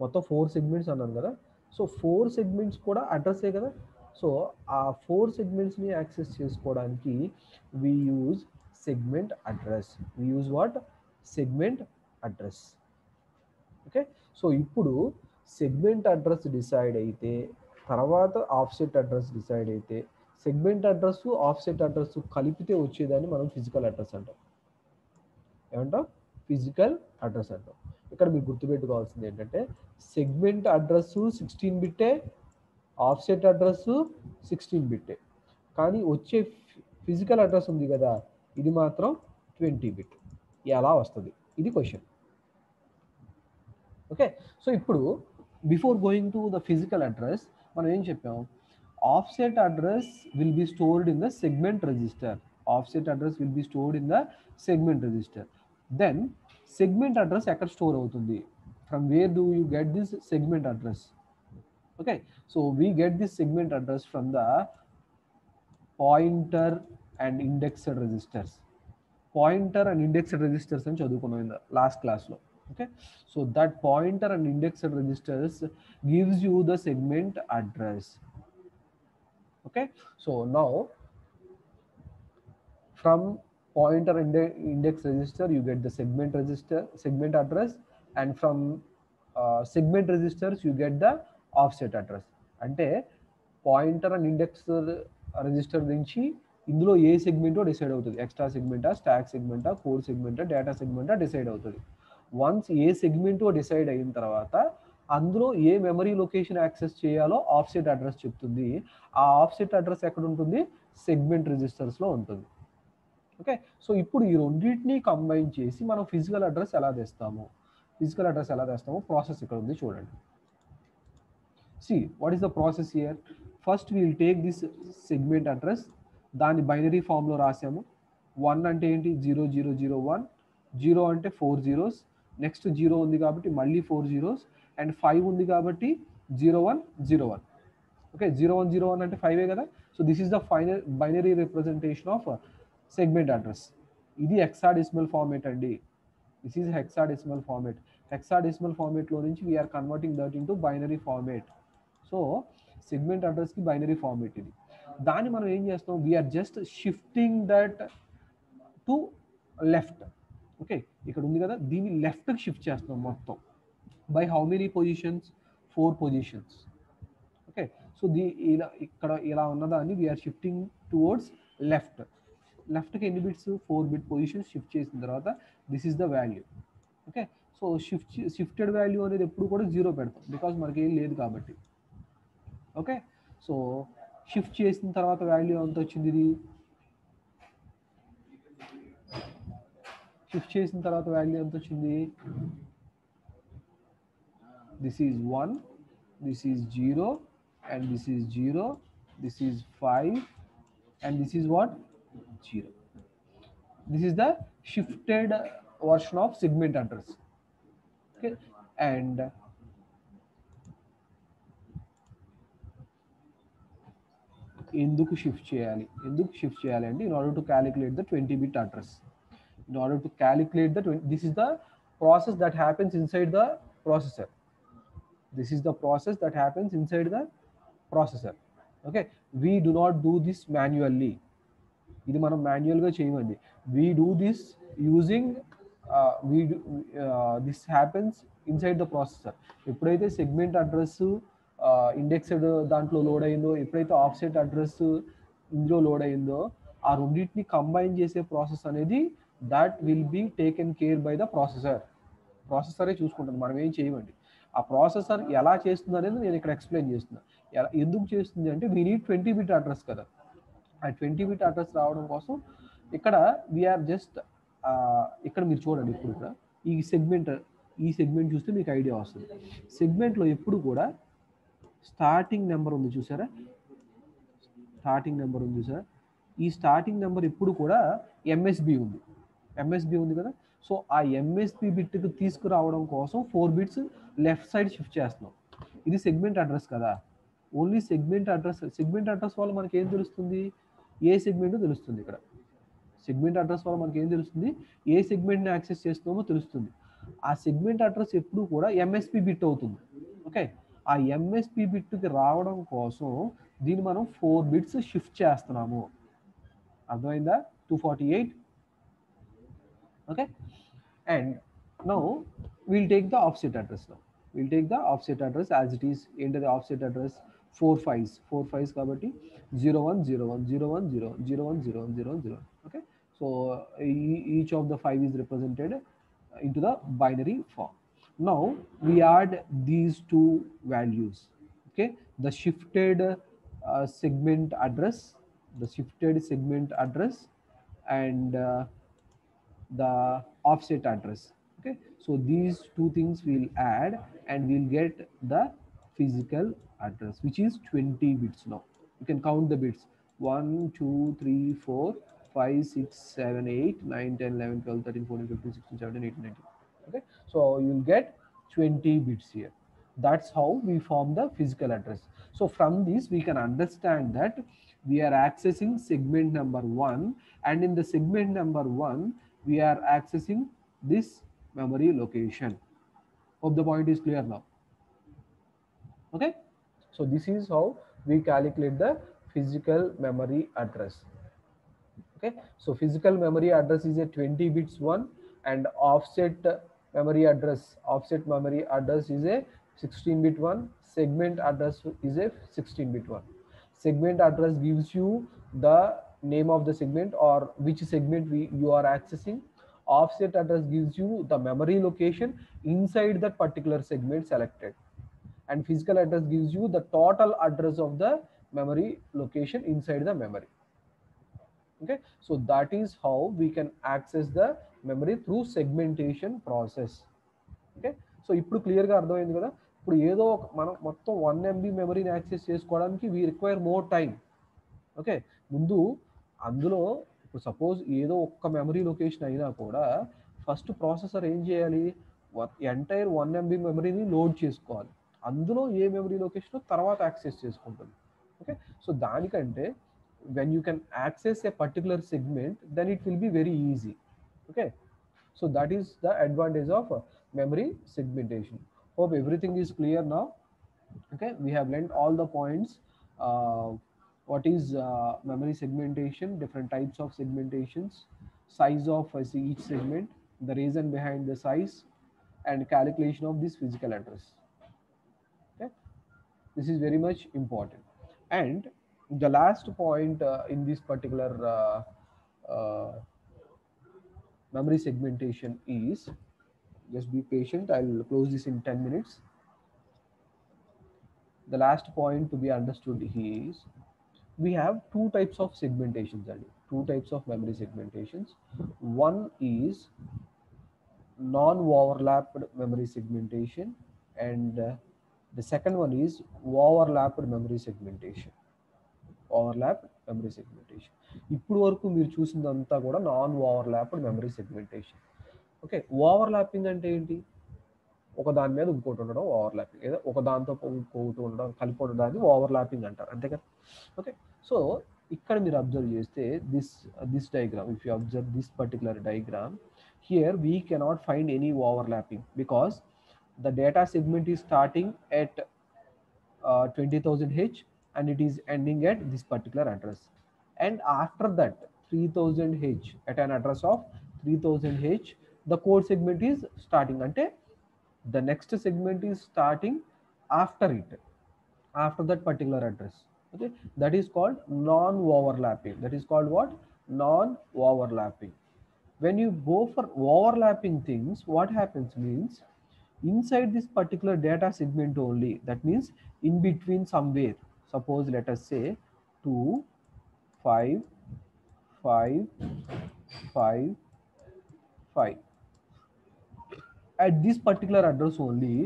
మొత్తం 4 segments అన్నాను కదా. So 4 segments కూడా అడ్రస్సే కదా. సో ఆ 4 సెగ్మెంట్స్ని యాక్సెస్ చేసుకోవడానికి we use segment address. We use what, segment address. Okay, so ఇప్పుడు సెగ్మెంట్ అడ్రస్ డిసైడ్ అయితే తర్వాత ఆఫ్సెట్ అడ్రస్ డిసైడ్ అయితే సెగ్మెంట్ అడ్రస్ ఆఫ్సెట్ అడ్రస్ కలిపితే వచ్చేదాన్ని మనం ఫిజికల్ అడ్రస్ అంటాం. ఏమంటాం? ఫిజికల్ అడ్రస్ అంటాం. ఇక్కడ మీరు గుర్తుపెట్టుకోవాల్సింది ఏంటంటే సెగ్మెంట్ అడ్రస్ 16 బిట్టే, ఆఫ్సెట్ అడ్రస్ 16 బిట్టే, కానీ వచ్చే ఫిజికల్ అడ్రస్ ఉంది కదా ఇది మాత్రం 20 బిట్. ఎలా వస్తుంది ఇది క్వశ్చన్. ఓకే, సో ఇప్పుడు before going to the physical address మనం ఏం చెప్పాం? Offset address will be stored in the segment register. Offset address will be stored in the segment register. Then segment address ఎక్కడ store అవుతుంది? From where do you get this segment address? Okay, so we get this segment address from the pointer and indexed registers. Pointer and indexed registers అని చదువుకున్నాం in the last క్లాస్లో. Okay, so that pointer and indexed registers gives you the segment address. Okay, so now from pointer and index register you get the segment address, and from segment registers you get the offset address. అంటే pointer and index register నుంచి ఇందులో ఏ సెగ్మెంటో decide అవుతుంది. Extra సెగ్మెంటా, stack సెగ్మెంటా, core సెగ్మెంటా, data సెగ్మెంటా డిసైడ్ అవుతుంది. వన్స్ ఏ సెగ్మెంటో డిసైడ్ అయిన తర్వాత అందులో ఏ మెమరీ లొకేషన్ యాక్సెస్ చేయాలో ఆఫ్సెట్ అడ్రస్ చెప్తుంది. ఆ ఆఫ్సెట్ అడ్రస్ ఎక్కడ ఉంటుంది? సెగ్మెంట్ రిజిస్టర్స్లో ఉంటుంది. ఓకే, సో ఇప్పుడు ఈ రెండింటినీ కంబైన్ చేసి మనం ఫిజికల్ అడ్రస్ ఎలా తెస్తాము? ఫిజికల్ అడ్రస్ ఎలా తెస్తామో ప్రాసెస్ ఇక్కడ ఉంది చూడండి. See, what is the process here? First we will take this segment address, దాన్ని బైనరీ ఫామ్లో రాసాము. 1 అంటే ఏంటి? 0001, 0 అంటే 4 zeros, నెక్స్ట్ 0 ఉంది కాబట్టి మళ్ళీ 4 zeros, అండ్ 5 ఉంది కాబట్టి 0101. ఓకే, 0101 అంటే 5 కదా. So this is the final binary representation of segment address. ఇది హెక్సాడెసిమల్ ఫార్మేట్ అండి. This is hexadecimal format. Hexadecimal ఫార్మేట్లో నుంచి we're converting that into binary format. So segment అడ్రస్కి బైనరీ ఫార్మేట్ ఇది. దాన్ని మనం ఏం చేస్తాం? We're just shifting that to left. Okay, ఇక్కడ ఉంది కదా, దీన్ని లెఫ్ట్కి షిఫ్ట్ చేస్తాం మొత్తం. By how many positions? 4 positions. Okay, so ఇలా ఇక్కడ ఇలా ఉన్నదాన్ని వీఆర్ షిఫ్టింగ్ టువర్డ్స్ లెఫ్ట్. లెఫ్ట్కి ఎన్ని బిట్స్? 4 బిట్ పొజిషన్స్ షిఫ్ట్ చేసిన తర్వాత this is the value. Okay, so shifted value అనేది ఎప్పుడు కూడా 0 పెడతాం, బికాజ్ మనకి ఏం లేదు కాబట్టి. ఓకే, సో షిఫ్ట్ చేసిన తర్వాత వాల్యూ ఎంత వచ్చింది? ఇది షిఫ్ట్ చేసిన తర్వాత వాల్యూ ఎంత వచ్చింది? This is 1, this is 0, and this is 0, this is 5, and this is what? 0. This is the shifted version of segment address. Okay, and ఎందుకు షిఫ్ట్ చేయాలి? ఎందుకు షిఫ్ట్ చేయాలి అంటే in order to calculate the 20 bit address. In order to calculate the this is the process that happens inside the processor. This is the process that happens inside the processor. Okay, we do not do this manually. ఇది మనం మాన్యువల్గా చేయమండి. We do this using this happens inside the processor. ఎప్పుడైతే segment address indexed దాంట్లో load అయిందో, ఎప్పుడైతే offset address ఇందులో load అయిందో, ఆ రెండింటిని కంబైన్ చేసే ప్రాసెస్ అనేది that will be taken care by the processor. ప్రాసెసరే చూసుకుంటుంది, మనం ఏం చేయమండి. ఆ ప్రాసెసర్ ఎలా చేస్తుంది అనేది నేను ఇక్కడ ఎక్స్ప్లెయిన్ చేస్తున్నాను. ఎందుకు చేస్తుంది అంటే వీ నీడ్ 20 బిట్ అడ్రస్ కదా. ఆ 20 బిట్ అడ్రస్ రావడం కోసం ఇక్కడ వీఆర్ జస్ట్ ఇక్కడ మీరు చూడండి. ఇప్పుడు ఇక్కడ ఈ సెగ్మెంట్ చూస్తే మీకు ఐడియా వస్తుంది. సెగ్మెంట్లో ఎప్పుడు కూడా స్టార్టింగ్ నెంబర్ ఉంది చూసారా? ఈ స్టార్టింగ్ నెంబర్ ఎప్పుడు కూడా ఎంఎస్బి ఉంది కదా. సో ఆ ఎంఎస్బి బిట్కి తీసుకురావడం కోసం 4 బిట్స్ లెఫ్ట్ సైడ్ షిఫ్ట్ చేస్తున్నాం. ఇది సెగ్మెంట్ అడ్రస్ కదా. ఓన్లీ సెగ్మెంట్ అడ్రస్ వల్ల మనకి ఏం తెలుస్తుంది? ఏ సెగ్మెంట్ తెలుస్తుంది. ఇక్కడ సెగ్మెంట్ అడ్రస్ వల్ల మనకి ఏం తెలుస్తుంది? ఏ సెగ్మెంట్ని యాక్సెస్ చేస్తున్నామో తెలుస్తుంది. ఆ సెగ్మెంట్ అడ్రస్ ఎప్పుడు కూడా ఎంఎస్పి బిట్ అవుతుంది. ఓకే, ఆ ఎంఎస్పి బిట్కి రావడం కోసం దీన్ని మనం 4 బిట్స్ షిఫ్ట్ చేస్తున్నాము. అర్థమైందా? 248. Okay, and now will take the offset address. As it is. ఏంటది ఆఫ్సెట్ అడ్రస్? 4 fives కాబట్టి 0 1 0 1 0 1 0 1 0 1 0 1 0 1 okay. So each of the 5 is represented into the binary form. Now we add these two values, okay. The shifted segment address, and the offset address, okay. So these two things we'll add and we'll get the physical address, which is 20 bits. Now you can count the bits: 1 2 3 4 5 6 7 8 9 10 11 12 13 14 15 16 17 18 19, okay. So you'll get 20 bits here. That's how we form the physical address. So from this we can understand that we are accessing segment number 1, and in the segment number 1 we are accessing this memory location. Hope the point is clear now, okay. So this is how we calculate the physical memory address, okay. So physical memory address is a 20 bits one, and offset memory address is a 16 bit one. Segment address is a 16 bit one. Segment address gives you the name of the segment or which segment you are accessing. Offset address gives you the memory location inside that particular segment selected, and physical address gives you the total address of the memory location inside the memory, okay. So that is how we can access the memory through segmentation process, okay. So ఇప్పుడు క్లియర్గా అర్థమైంది కదా. ఇప్పుడు ఏదో మనం మొత్తం 1 MB మెమరీని access చేసుకోవడానికి we require more time, okay. ముందు అందులో ఇప్పుడు సపోజ్ ఏదో ఒక్క మెమరీ లొకేషన్ అయినా కూడా ఫస్ట్ ప్రాసెసర్ ఏం చేయాలి, ఎంటైర్ 1 MB మెమరీని లోడ్ చేసుకోవాలి. అందులో ఏ మెమరీ లొకేషన్ తర్వాత యాక్సెస్ చేసుకుంటుంది, ఓకే. సో దానికంటే when you can access a particular segment, then it will be very easy, okay. So that is the advantage of memory segmentation. Hope everything is clear now, okay. We have learned all the points. What is memory segmentation, different types of segmentations, size of each segment, the reason behind the size, and calculation of this physical address, okay. This is very much important. And the last point in this particular memory segmentation is, just be patient, I'll close this in 10 minutes. The last point to be understood is we have two types of segmentations, two types of memory segmentations. One is non-overlapped memory segmentation, and the second one is overlapped memory segmentation. Overlap memory segmentation. ఇప్పుడు వరకు మీరు చూసిందంతా కూడా non overlapped memory segmentation, okay. Overlapping అంటే ఏంటి, ఒక దాని మీద ఇంకోటి ఉండడం ఓవర్లాపింగ్, లేదా ఒక దాంతో ఇంకోటి ఉండడం కలిపి ఉండడాన్ని ఓవర్లాపింగ్ అంటారు, అంతే కదా, ఓకే. సో ఇక్కడ మీరు అబ్జర్వ్ చేస్తే this diagram, if you observe this particular diagram, here we cannot find any overlapping because the data segment is starting at 20,000 H and it is ending at this particular address, and after that 3000 H, at an address of 3000 H, the code segment is starting, ante the next segment is starting after it, after that particular address, okay. That is called non-overlapping. That is called what? Non-overlapping. When you go for overlapping things, what happens means, inside this particular data segment only, that means in between somewhere, suppose let us say 2 5 5 5 5, at this particular address only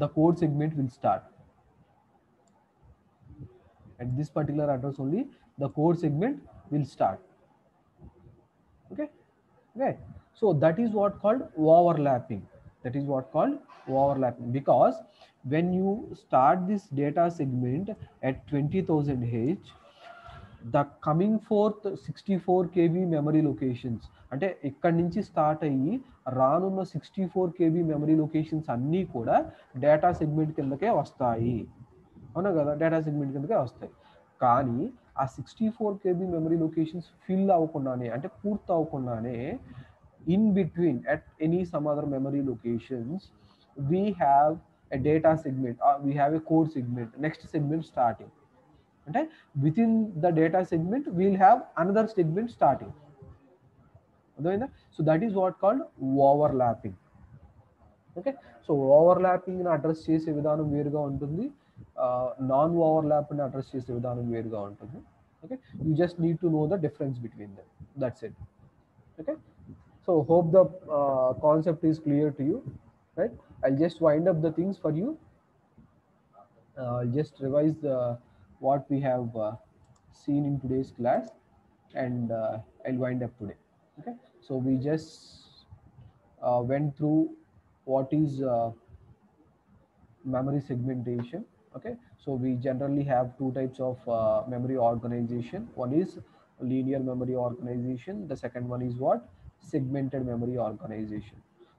the code segment will start. At this particular address only the code segment will start, okay. Okay, so that is what called overlapping. That is what called overlapping, because when you start this data segment at 20,000 H, the coming forth 64 KB memory locations, అంటే ఇక్కడ నుంచి start అయ్యి రానున్న 64 KB memory locations అన్నీ కూడా data segment కిందకే వస్తాయి, అవునా కదా, డేటా సెగ్మెంట్ కిందకే వస్తాయి. కానీ ఆ 64 KB మెమరీ లొకేషన్స్ ఫిల్ అవ్వకుండానే, అంటే పూర్తి అవ్వకుండానే, in between at any some other memory locations we have a data segment, we have a code segment, next segment starting. అంటే within the data segment we'll have another segment starting. అర్థమైందా? So that is what called overlapping. Okay, so ఓవర్లాపింగ్ని address చేసే విధానం వేరుగా ఉంటుంది, non ఓవర్లాప్ని address చేసే విధానం వేరుగా ఉంటుంది. Okay, you just need to know the difference between them, that's it. Okay, so hope the concept is clear to you, right? I'll just wind up the things for you. I'll just revise what we have seen in today's class, and I'll wind up today. Okay, so we just went through what is memory segmentation. Okay, so we generally have two types of memory organization. One is linear memory organization, the second one is what? Segmented memory organization.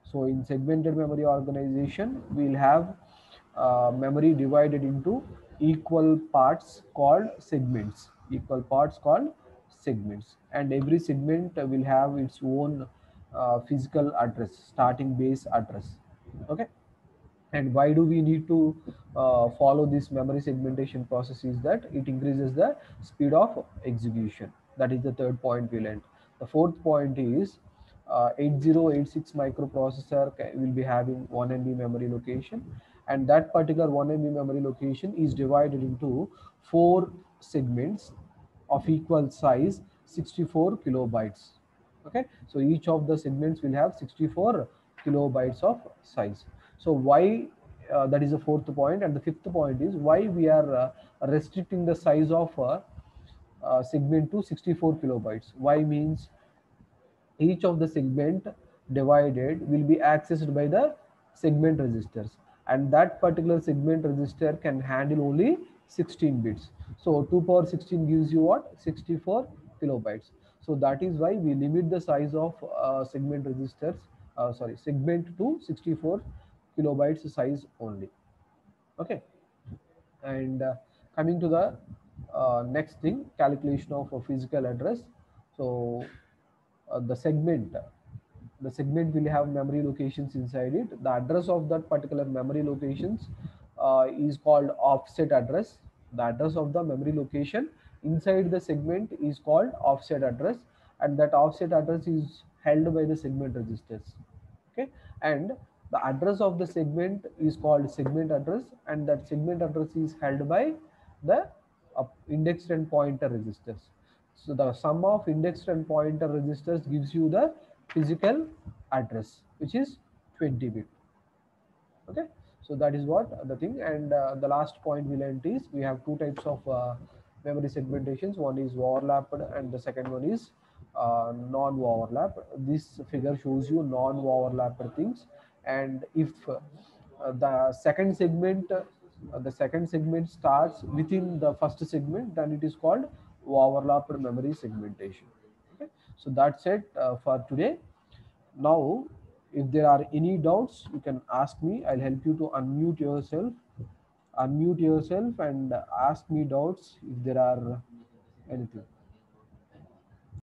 So in segmented memory organization we'll have memory divided into equal parts called segments, equal parts called segments, and every segment will have its own physical address, starting base address. Okay, and why do we need to follow this memory segmentation process is that it increases the speed of execution. That is the third point we learned. The fourth point is 8086 microprocessor will be having 1 MB memory location, and that particular 1 MB memory location is divided into 4 segments of equal size, 64 kilobytes. Okay, so each of the segments will have 64 kilobytes of size. So why, that is the fourth point, and the fifth point is why we are restricting the size of segment to 64 kilobytes. Why means each of the segment divided will be accessed by the segment registers, and that particular segment register can handle only 16 bits. So 2 power 16 gives you what? 64 kilobytes. So that is why we limit the size of segment registers, segment to 64 kilobytes size only. Okay, and coming to the next thing, calculation of a physical address. So the segment will have memory locations inside it. The address of that particular memory locations is called offset address. The address of the memory location inside the segment is called offset address, and that offset address is held by the segment registers. Okay, and the address of the segment is called segment address, and that segment address is held by the indexed and pointer registers. So the sum of indexed and pointer registers gives you the physical address, which is 20 bit. Okay, so that is what the thing. And the last point we learned is we have two types of memory segmentations. One is overlapped and the second one is non-overlapped. This figure shows you non-overlapped things, and if the second segment starts within the first segment, then it is called overlapped memory segmentation. Okay, so that's it for today. Now, if there are any doubts, you can ask me. I'll help you to unmute yourself and ask me doubts if there are anything.